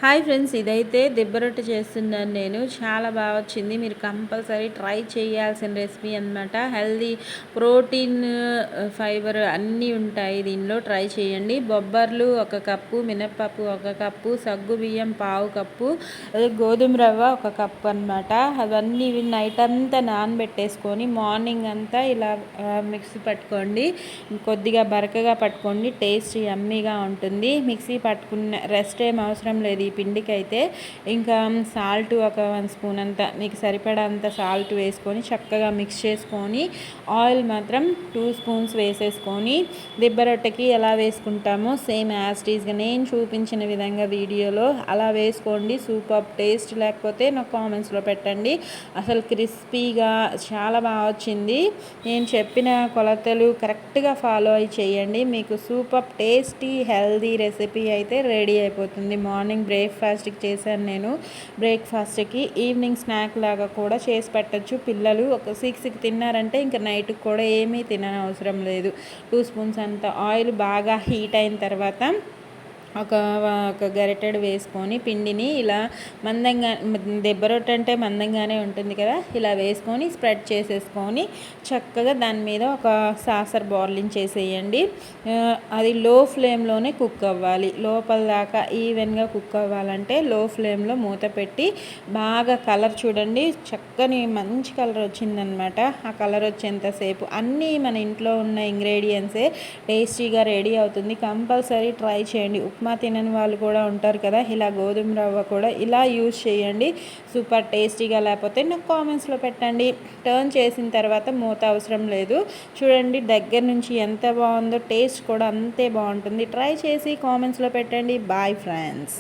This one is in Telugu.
హాయ్ ఫ్రెండ్స్, ఇదైతే దిబ్బ రొట్టె చేస్తున్నాను నేను. చాలా బాగా వచ్చింది. మీరు కంపల్సరీ ట్రై చేయాల్సిన రెసిపీ అనమాట. హెల్దీ, ప్రోటీన్, ఫైబర్ అన్నీ ఉంటాయి దీనిలో. ట్రై చేయండి. బొబ్బర్లు 1 కప్పు, మినప్పప్పు 1 కప్పు, సగ్గు బియ్యం 1/2 కప్పు, గోధుమ రవ్వ 1 కప్పు అనమాట. అవన్నీ నైట్ అంతా నానబెట్టేసుకొని మార్నింగ్ అంతా ఇలా మిక్సీ పట్టుకోండి. కొద్దిగా బరకగా పట్టుకోండి. టేస్ట్ యమ్మీగా ఉంటుంది. మిక్సీ పట్టుకున్న రెస్ట్ ఏం అవసరం లేదు ఈ పిండికి అయితే. ఇంకా సాల్ట్ 1 స్పూన్ అంత, మీకు సరిపడంత సాల్ట్ వేసుకొని చక్కగా మిక్స్ చేసుకొని, ఆయిల్ మాత్రం 2 స్పూన్స్ వేసేసుకొని, దిబ్బ రొట్టెకి ఎలా వేసుకుంటామో సేమ్ యాజ్ టీజ్గా నేను చూపించిన విధంగా వీడియోలో అలా వేసుకోండి. Super taste. లేకపోతే నాకు కామెంట్స్లో పెట్టండి. అసలు క్రిస్పీగా చాలా బాగా వచ్చింది. నేను చెప్పిన కొలతలు కరెక్ట్గా ఫాలో అయి చేయండి. మీకు సూపర్ టేస్టీ హెల్దీ రెసిపీ అయితే రెడీ అయిపోతుంది. మార్నింగ్ బ్రేక్ఫాస్ట్కి చేశాను నేను. బ్రేక్ఫాస్ట్కి, ఈవినింగ్ స్నాక్ లాగా కూడా చేసి పెట్టచ్చు. పిల్లలు ఒక 6కి తిన్నారంటే ఇంకా నైట్కి కూడా ఏమీ తిననవసరం లేదు. 2 స్పూన్స్ అంత ఆయిల్ బాగా హీట్ అయిన తర్వాత ఒక గరిటెడు వేసుకొని పిండిని ఇలా మందంగా, దెబ్బ రొట్టె అంటే మందంగానే ఉంటుంది కదా, ఇలా వేసుకొని స్ప్రెడ్ చేసేసుకొని చక్కగా దాని మీద ఒక సాసర్ చేసేయండి. అది లో ఫ్లేమ్లోనే కుక్ అవ్వాలి. లోపల దాకా ఈవెన్గా కుక్ అవ్వాలంటే లో ఫ్లేమ్లో మూత పెట్టి బాగా కలర్ చూడండి, చక్కని మంచి కలర్ వచ్చిందనమాట. ఆ కలర్ వచ్చేంతసేపు అన్నీ మన ఇంట్లో ఉన్న ఇంగ్రీడియంట్సే టేస్టీగా రెడీ అవుతుంది. కంపల్సరీ ట్రై చేయండి. ఉప్మా తినని వాళ్ళు కూడా ఉంటారు కదా, ఇలా గోధుమ రవ్వ కూడా ఇలా యూజ్ చేయండి. సూపర్ టేస్టీగా. లేకపోతే నాకు కామెంట్స్లో పెట్టండి. టర్న్ చేసిన తర్వాత మూత అవసరం లేదు. చూడండి దగ్గర నుంచి ఎంత బాగుందో, టేస్ట్ కూడా అంతే బాగుంటుంది. ట్రై చేసి కామెంట్స్లో పెట్టండి. Bye friends.